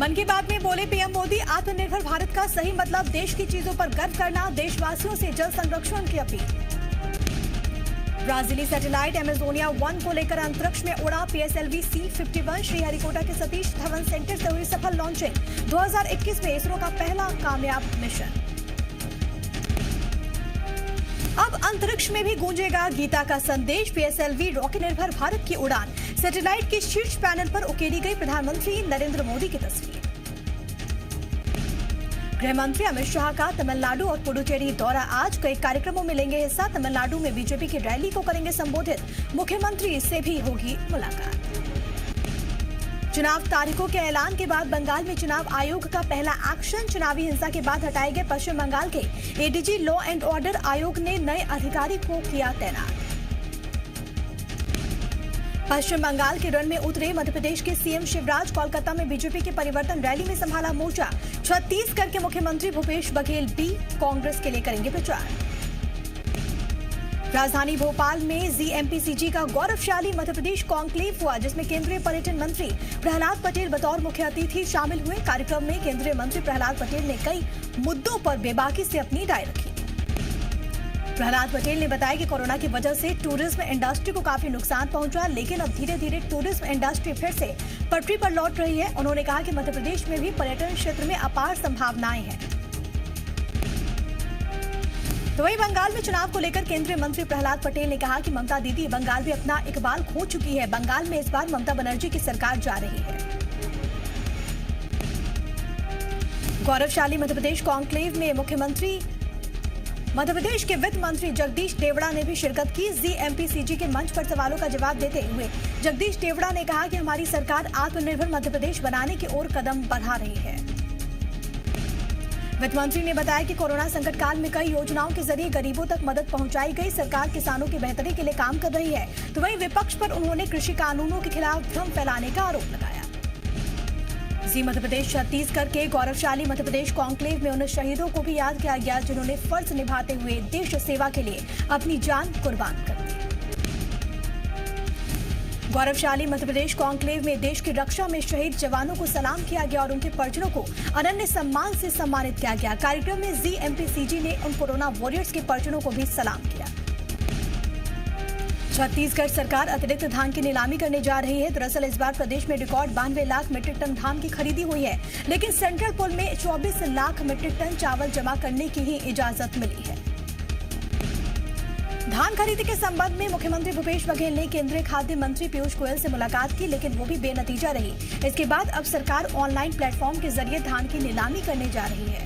मन की बात में बोले पीएम मोदी, आत्मनिर्भर भारत का सही मतलब देश की चीजों पर गर्व करना, देशवासियों से जल संरक्षण की अपील। ब्राजीली सैटेलाइट एमेजोनिया 1 को लेकर अंतरिक्ष में उड़ा PSLV C-51। श्रीहरिकोटा के सतीश धवन सेंटर से हुई सफल लॉन्चिंग। 2021 में इसरो का पहला कामयाब मिशन। अब अंतरिक्ष में भी गूंजेगा गीता का संदेश। PSLV रॉकेट निर्भर भारत की उड़ान। सैटेलाइट के शीर्ष पैनल पर उकेरी गई प्रधानमंत्री नरेंद्र मोदी की तस्वीर। गृह मंत्री अमित शाह का तमिलनाडु और पुडुचेरी दौरा। आज कई कार्यक्रमों में लेंगे हिस्सा। तमिलनाडु में बीजेपी की रैली को करेंगे संबोधित। मुख्यमंत्री से भी होगी मुलाकात। चुनाव तारीखों के ऐलान के बाद बंगाल में चुनाव आयोग का पहला एक्शन। चुनावी हिंसा के बाद हटाए गए पश्चिम बंगाल के ADG लॉ एंड ऑर्डर आयोग ने नए अधिकारी को किया तैनात। पश्चिम बंगाल के रण में उतरे मध्य प्रदेश के CM शिवराज। कोलकाता में बीजेपी की परिवर्तन रैली में संभाला मोर्चा। छत्तीसगढ़ के मुख्यमंत्री भूपेश बघेल भी कांग्रेस के लिए करेंगे प्रचार। राजधानी भोपाल में ZMPCG का गौरवशाली मध्य प्रदेश कॉन्क्लेव हुआ, जिसमें केंद्रीय पर्यटन मंत्री प्रहलाद पटेल बतौर मुख्य अतिथि शामिल हुए। कार्यक्रम में केंद्रीय मंत्री प्रहलाद पटेल ने कई मुद्दों पर बेबाकी से अपनी राय रखी। प्रहलाद पटेल ने बताया कि कोरोना की वजह से टूरिज्म इंडस्ट्री को काफी नुकसान पहुंचा, लेकिन अब धीरे धीरे टूरिज्म इंडस्ट्री फिर से पटरी पर लौट रही है। उन्होंने कहा कि मध्य प्रदेश में भी पर्यटन क्षेत्र में अपार संभावनाएं हैं। तो वहीं बंगाल में चुनाव को लेकर केंद्रीय मंत्री प्रहलाद पटेल ने कहा कि ममता दीदी बंगाल भी अपना इकबाल खो चुकी है। बंगाल में इस बार ममता बनर्जी की सरकार जा रही है। गौरवशाली मध्य प्रदेश कॉन्क्लेव में मध्य प्रदेश के वित्त मंत्री जगदीश देवड़ा ने भी शिरकत की। ZMPCG के मंच पर सवालों का जवाब देते हुए जगदीश देवड़ा ने कहा कि हमारी सरकार आत्मनिर्भर मध्य प्रदेश बनाने की ओर कदम बढ़ा रही है। वित्त मंत्री ने बताया कि कोरोना संकट काल में कई योजनाओं के जरिए गरीबों तक मदद पहुंचाई गई। सरकार किसानों की बेहतरी के लिए काम कर रही है। तो वहीं विपक्ष पर उन्होंने कृषि कानूनों के खिलाफ भ्रम फैलाने का आरोप लगाया। जी मध्य प्रदेश छत्तीसगढ़ के गौरवशाली मध्य प्रदेश कॉन्क्लेव में उन शहीदों को भी याद किया गया, जिन्होंने फर्ज निभाते हुए देश सेवा के लिए अपनी जान कुर्बान कर दी। गौरवशाली मध्य प्रदेश कॉन्क्लेव में देश की रक्षा में शहीद जवानों को सलाम किया गया और उनके परिजनों को अनन्य सम्मान से सम्मानित किया गया। कार्यक्रम में ZMPCG ने उन कोरोना वॉरियर्स के परिजनों को भी सलाम किया। छत्तीसगढ़ सरकार अतिरिक्त धान की नीलामी करने जा रही है। दरअसल इस बार प्रदेश में रिकॉर्ड 92 लाख मीट्रिक टन धान की खरीदी हुई है, लेकिन सेंट्रल पूल में 24 लाख मीट्रिक टन चावल जमा करने की ही इजाजत मिली है। धान खरीदी के संबंध में मुख्यमंत्री भूपेश बघेल ने केंद्रीय खाद्य मंत्री पीयूष गोयल से मुलाकात की, लेकिन वो भी बेनतीजा रही। इसके बाद अब सरकार ऑनलाइन प्लेटफॉर्म के जरिए धान की नीलामी करने जा रही है।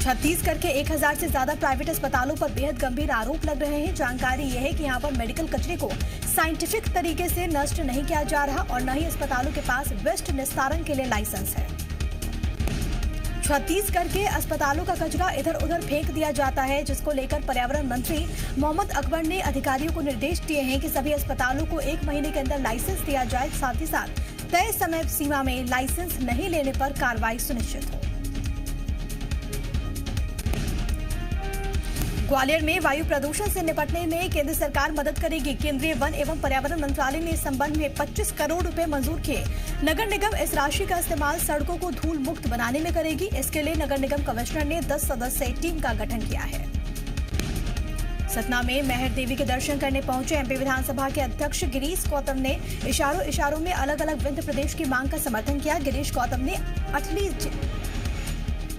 छत्तीसगढ़ के 1000 से ज्यादा प्राइवेट अस्पतालों पर बेहद गंभीर आरोप लग रहे हैं। जानकारी यह है कि यहां पर मेडिकल कचरे को साइंटिफिक तरीके से नष्ट नहीं किया जा रहा और न ही अस्पतालों के पास वेस्ट निस्तारण के लिए लाइसेंस है। छत्तीसगढ़ के अस्पतालों का कचरा इधर उधर फेंक दिया जाता है, जिसको लेकर पर्यावरण मंत्री मोहम्मद अकबर ने अधिकारियों को निर्देश दिए हैं कि सभी अस्पतालों को 1 महीने के अंदर लाइसेंस दिया जाए। साथ ही साथ तय समय सीमा में लाइसेंस नहीं लेने पर कार्रवाई सुनिश्चित हो। ग्वालियर में वायु प्रदूषण से निपटने में केंद्र सरकार मदद करेगी। केंद्रीय वन एवं पर्यावरण मंत्रालय ने इस संबंध में 25 करोड़ रुपए मंजूर किए। नगर निगम इस राशि का इस्तेमाल सड़कों को धूल मुक्त बनाने में करेगी। इसके लिए नगर निगम कमिश्नर ने 10 सदस्यीय टीम का गठन किया है। सतना में मेहर देवी के दर्शन करने पहुंचे MP विधानसभा के अध्यक्ष गिरीश गौतम ने इशारों में अलग अलग विंध्य प्रदेश की मांग का समर्थन किया। गिरीश गौतम ने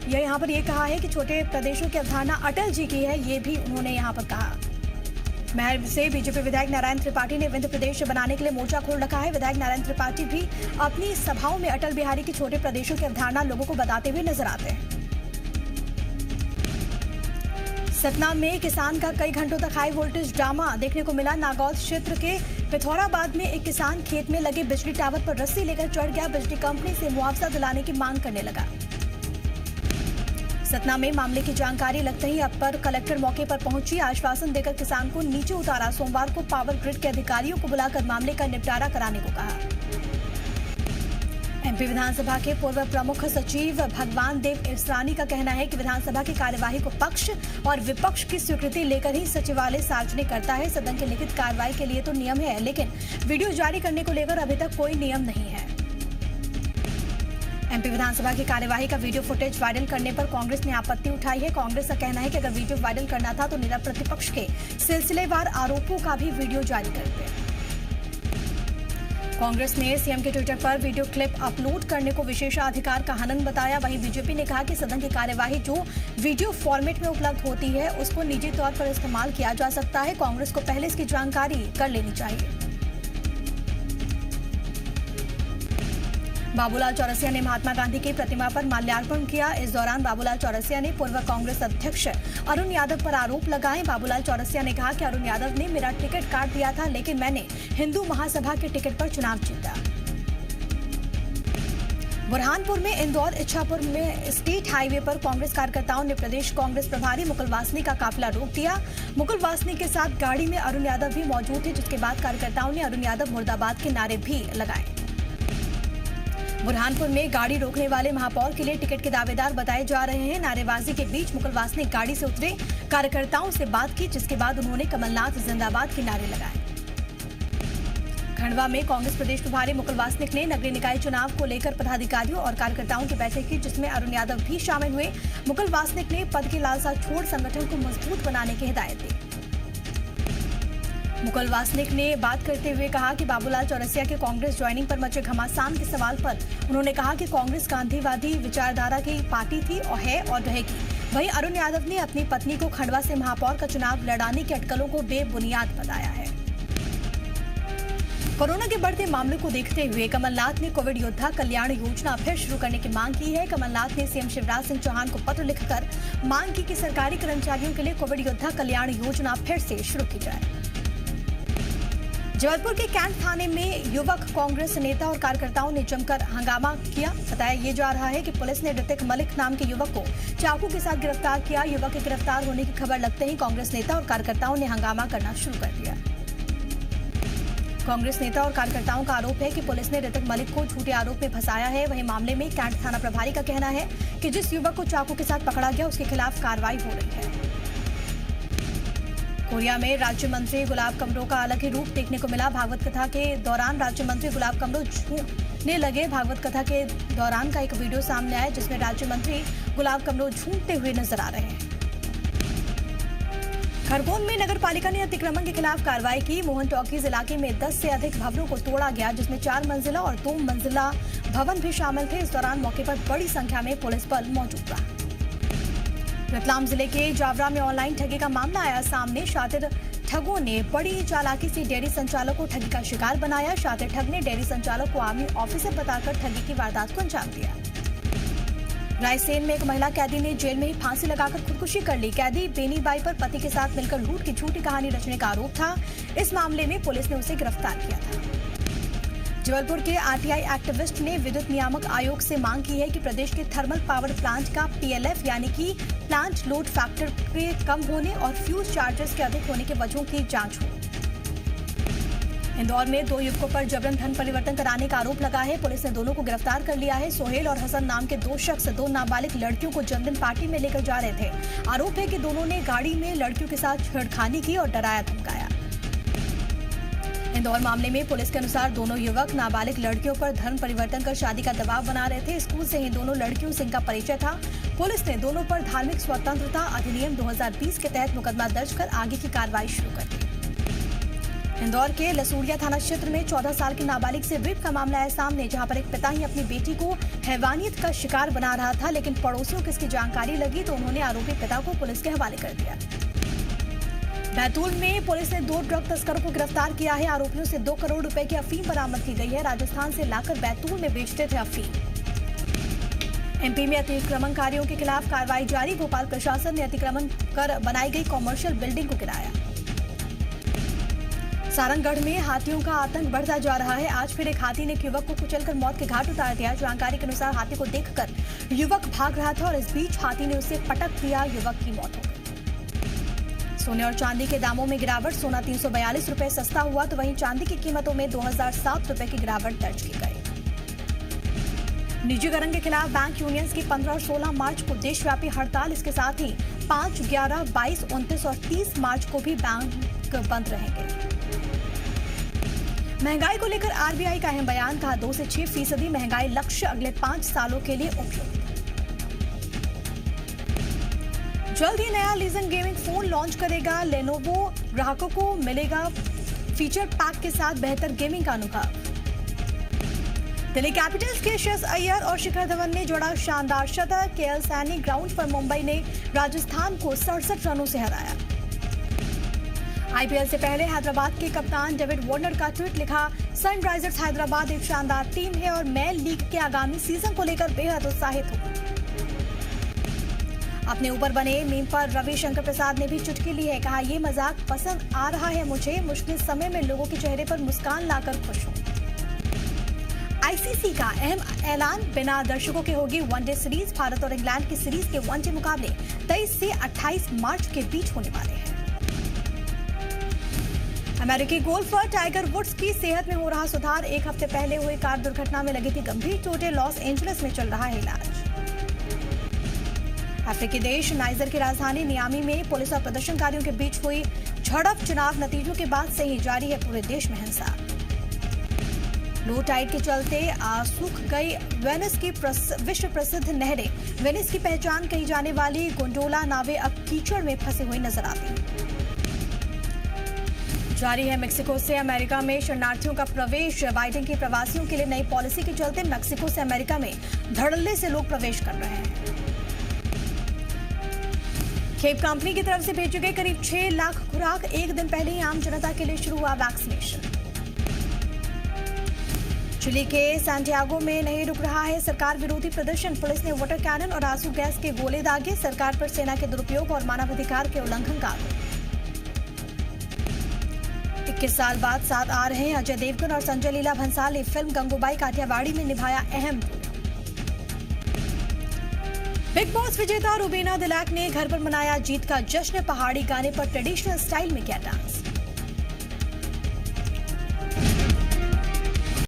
यहाँ पर कहा है कि छोटे प्रदेशों की अवधारणा अटल जी की है, ये भी उन्होंने यहाँ पर कहा। महर से बीजेपी विधायक नारायण त्रिपाठी ने विंध्य प्रदेश बनाने के लिए मोर्चा खोल रखा है। विधायक नारायण त्रिपाठी भी अपनी सभाओं में अटल बिहारी की छोटे प्रदेशों की अवधारणा लोगों को बताते हुए नजर आते हैं। सतना में किसान का कई घंटों तक हाई वोल्टेज ड्रामा देखने को मिला। नागौद क्षेत्र के पिथौराबाद में एक किसान खेत में लगे बिजली टावर पर रस्सी लेकर चढ़ गया। बिजली कंपनी से मुआवजा दिलाने की मांग करने लगा। सतना में मामले की जानकारी लगते ही अपर कलेक्टर मौके पर पहुंची। आश्वासन देकर किसान को नीचे उतारा। सोमवार को पावर ग्रिड के अधिकारियों को बुलाकर मामले का निपटारा कराने को कहा। MP विधानसभा के पूर्व प्रमुख सचिव भगवान देव इसरानी का कहना है कि विधानसभा की कार्यवाही को पक्ष और विपक्ष की स्वीकृति लेकर ही सचिवालय सार्वजनिक करता है। सदन की लिखित कार्रवाई के लिए तो नियम है, लेकिन वीडियो जारी करने को लेकर अभी तक कोई नियम नहीं है। एमपी विधानसभा की कार्यवाही का वीडियो फुटेज वायरल करने पर कांग्रेस ने आपत्ति उठाई है। कांग्रेस का कहना है कि अगर वीडियो वायरल करना था तो नेता प्रतिपक्ष के सिलसिलेवार आरोपों का भी वीडियो जारी कर दे। कांग्रेस ने सीएम के ट्विटर पर वीडियो क्लिप अपलोड करने को विशेषाधिकार का हनन बताया। वहीं बीजेपी ने कहा कि सदन की कार्यवाही जो वीडियो फॉर्मेट में उपलब्ध होती है उसको निजी तौर पर इस्तेमाल किया जा सकता है। कांग्रेस को पहले इसकी जानकारी कर लेनी चाहिए। बाबूलाल चौरसिया ने महात्मा गांधी की प्रतिमा पर माल्यार्पण किया। इस दौरान बाबूलाल चौरसिया ने पूर्व कांग्रेस अध्यक्ष अरुण यादव पर आरोप लगाए। बाबूलाल चौरसिया ने कहा कि अरुण यादव ने मेरा टिकट काट दिया था, लेकिन मैंने हिंदू महासभा के टिकट पर चुनाव जीता। बुरहानपुर में इंदौर इच्छापुर में स्टेट हाईवे पर कांग्रेस कार्यकर्ताओं ने प्रदेश कांग्रेस प्रभारी मुकुल वासनिक का काफिला रोक दिया। मुकुल वासनिक के साथ गाड़ी में अरुण यादव भी मौजूद थे, जिसके बाद कार्यकर्ताओं ने अरुण यादव मुर्दाबाद के नारे भी लगाए। बुरहानपुर में गाड़ी रोकने वाले महापौर के लिए टिकट के दावेदार बताए जा रहे हैं। नारेबाजी के बीच मुकुल वासनिक गाड़ी से उतरे, कार्यकर्ताओं से बात की, जिसके बाद उन्होंने कमलनाथ जिंदाबाद के नारे लगाए। खंडवा में कांग्रेस प्रदेश प्रभारी मुकुल वासनिक ने नगरीय निकाय चुनाव को लेकर पदाधिकारियों और कार्यकर्ताओं की बैठक की, जिसमें अरुण यादव भी शामिल हुए। मुकुल वासनिक ने पद की लालसा छोड़ संगठन को मजबूत बनाने की हिदायत दी। मुकुल वासनिक ने बात करते हुए कहा कि बाबूलाल चौरसिया के कांग्रेस ज्वाइनिंग पर मचे घमासान के सवाल पर उन्होंने कहा कि कांग्रेस गांधीवादी विचारधारा की पार्टी थी और है और रहेगी। वहीं अरुण यादव ने अपनी पत्नी को खंडवा से महापौर का चुनाव लड़ाने की अटकलों को बेबुनियाद बताया है। कोरोना के बढ़ते मामलों को देखते हुए कमलनाथ ने कोविड योद्धा कल्याण योजना फिर शुरू करने की मांग की है। कमलनाथ ने सीएम शिवराज सिंह चौहान को पत्र लिखकर मांग की कि सरकारी कर्मचारियों के लिए कोविड योद्धा कल्याण योजना फिर से शुरू की जाए। जबलपुर के कैंट थाने में युवक कांग्रेस नेता और कार्यकर्ताओं ने जमकर हंगामा किया। बताया ये जा रहा है कि पुलिस ने ऋतिक मलिक नाम के युवक को चाकू के साथ गिरफ्तार किया। युवक के गिरफ्तार होने की खबर लगते ही कांग्रेस नेता और कार्यकर्ताओं ने हंगामा करना शुरू कर दिया। कांग्रेस नेता और कार्यकर्ताओं का आरोप है कि पुलिस ने ऋतिक मलिक को झूठे आरोप में फंसाया है। वहीं मामले में कैंट थाना प्रभारी का कहना है कि जिस युवक को चाकू के साथ पकड़ा गया उसके खिलाफ कार्रवाई हो रही है। कोरिया में राज्य मंत्री गुलाब कमरो का अलग ही रूप देखने को मिला। भागवत कथा के दौरान राज्य मंत्री गुलाब कमरो झूमने लगे। भागवत कथा के दौरान का एक वीडियो सामने आया, जिसमें राज्य मंत्री गुलाब कमरो झूमते हुए नजर आ रहे हैं। खरगोन में नगर पालिका ने अतिक्रमण के खिलाफ कार्रवाई की। मोहन टॉकीज इलाके में 10 से अधिक भवनों को तोड़ा गया, जिसमें 4 मंजिला और 2 मंजिला भवन भी शामिल थे। इस दौरान मौके पर बड़ी संख्या में पुलिस बल मौजूद रहा। रतलाम जिले के जावरा में ऑनलाइन ठगी का मामला आया सामने। शातिर ठगों ने बड़ी चालाकी से डेयरी संचालक को ठगी का शिकार बनाया। शातिर ठग ने डेयरी संचालक को आर्मी ऑफिसर बताकर ठगी की वारदात को अंजाम दिया। रायसेन में एक महिला कैदी ने जेल में ही फांसी लगाकर खुदकुशी कर ली। कैदी बेनी बाई पर पति के साथ मिलकर लूट की झूठी कहानी रचने का आरोप था। इस मामले में पुलिस ने उसे गिरफ्तार किया था। जबलपुर के आरटीआई एक्टिविस्ट ने विद्युत नियामक आयोग से मांग की है कि प्रदेश के थर्मल पावर प्लांट का पीएलएफ यानी कि प्लांट लोड फैक्टर के कम होने और फ्यूज चार्जेस के अधिक होने के वजहों की जांच हो। इंदौर में 2 युवकों पर जबरन धन परिवर्तन कराने का आरोप लगा है। पुलिस ने दोनों को गिरफ्तार कर लिया है। सोहेल और हसन नाम के 2 शख्स 2 नाबालिग लड़कियों को जन्मदिन पार्टी में लेकर जा रहे थे। आरोप है कि दोनों ने गाड़ी में लड़कियों के साथ छेड़खानी की और डराया धमकाया। इंदौर मामले में पुलिस के अनुसार दोनों युवक नाबालिग लड़कियों पर धर्म परिवर्तन कर शादी का दबाव बना रहे थे। स्कूल से ही दोनों लड़कियों से इनका परिचय था। पुलिस ने दोनों पर धार्मिक स्वतंत्रता अधिनियम 2020 के तहत मुकदमा दर्ज कर आगे की कार्रवाई शुरू कर दी। इंदौर के लसूड़िया थाना क्षेत्र में 14 साल की नाबालिग से रेप का मामला आया सामने, जहां पर एक पिता ही अपनी बेटी को हैवानियत का शिकार बना रहा था, लेकिन पड़ोसियों को इसकी जानकारी लगी तो उन्होंने आरोपी पिता को पुलिस के हवाले कर दिया। बैतूल में पुलिस ने 2 ड्रग तस्करों को गिरफ्तार किया है। आरोपियों से 2 करोड़ रुपए की अफीम बरामद की गई है। राजस्थान से लाकर बैतूल में बेचते थे अफीम। एमपी में अतिक्रमणकारियों के खिलाफ कार्रवाई जारी। भोपाल प्रशासन ने अतिक्रमण कर बनाई गई कॉमर्शियल बिल्डिंग को गिराया। सारंगगढ़ में हाथियों का आतंक बढ़ता जा रहा है। आज फिर एक हाथी ने एक युवक को कुचलकर मौत के घाट उतार दिया। जानकारी के अनुसार हाथी को देखकर युवक भाग रहा था और इस बीच हाथी ने उसे पटक दिया। युवक की मौत हो गई। सोने और चांदी के दामों में गिरावट। सोना 342 रुपए सस्ता हुआ तो वहीं चांदी की कीमतों में 2007 रुपए की गिरावट दर्ज की गई। निजीकरण के खिलाफ बैंक यूनियंस की 15 और 16 मार्च को देशव्यापी हड़ताल। इसके साथ ही 5, 11, 22, 29 और 30 मार्च को भी बैंक बंद रहेंगे। महंगाई को लेकर आरबीआई का अहम बयान, कहा 2 से 6% महंगाई लक्ष्य अगले 5 सालों के लिए उपयुक्त। जल्द ही नया लीजन गेमिंग फोन लॉन्च करेगा लेनोवो, ग्राहकों को मिलेगा फीचर पैक के साथ बेहतर गेमिंग का अनुभव। दिल्ली कैपिटल्स के श्रेयस अय्यर और शिखर धवन ने जोड़ा शानदार शतक, केएल सैनी ग्राउंड पर मुंबई ने राजस्थान को 67 रनों से हराया। आईपीएल से पहले हैदराबाद के कप्तान डेविड वार्नर का ट्वीट, लिखा सनराइजर्स हैदराबाद एक शानदार टीम है और मैं लीग के आगामी सीजन को लेकर बेहद उत्साहित हूं। अपने ऊपर बने मीम पर रविशंकर प्रसाद ने भी चुटकी ली है, कहा यह मजाक पसंद आ रहा है मुझे, मुश्किल समय में लोगों के चेहरे पर मुस्कान लाकर खुश हूं। आईसीसी का अहम ऐलान, बिना दर्शकों के होगी वनडे सीरीज। भारत और इंग्लैंड की सीरीज के वनडे मुकाबले 23 से 28 मार्च के बीच होने वाले हैं। अमेरिकी गोल्फर टाइगर वुड्स की सेहत में हो रहा सुधार, एक हफ्ते पहले हुई कार दुर्घटना में लगी थी गंभीर चोटें, लॉस एंजलिस में चल रहा है इलाज। अफ्रीकी देश नाइजर की राजधानी नियामी में पुलिस और प्रदर्शनकारियों के बीच हुई झड़प, चुनाव नतीजों के बाद से ही जारी है पूरे देश में हिंसा। लो टाइड के चलते सूख गई वेनिस की विश्व प्रसिद्ध नहरें, वेनिस की पहचान कही जाने वाली गोंडोला नावें अब कीचड़ में फंसी हुई नजर आती हैं। जारी है मेक्सिको से अमेरिका में शरणार्थियों का प्रवेश, बाइडेन की प्रवासियों के लिए नई पॉलिसी के चलते मेक्सिको से अमेरिका में धड़ल्ले से लोग प्रवेश कर रहे हैं। खेप कंपनी की तरफ से भेजे गए करीब 6 लाख खुराक, एक दिन पहले ही आम जनता के लिए शुरू हुआ वैक्सीनेशन। चिली के सैंटियागो में नहीं रुक रहा है सरकार विरोधी प्रदर्शन, पुलिस ने वाटर कैनन और आंसू गैस के गोले दागे, सरकार पर सेना के दुरुपयोग और मानवाधिकार के उल्लंघन का आरोप। 21 साल बाद साथ आ रहे हैं अजय देवगन और संजय लीला भंसाली, फिल्म गंगूबाई काठियावाड़ी में निभाया अहम रोल। बिग बॉस विजेता रुबीना दिलैक ने घर पर मनाया जीत का जश्न, पहाड़ी गाने पर ट्रेडिशनल स्टाइल में किया डांस।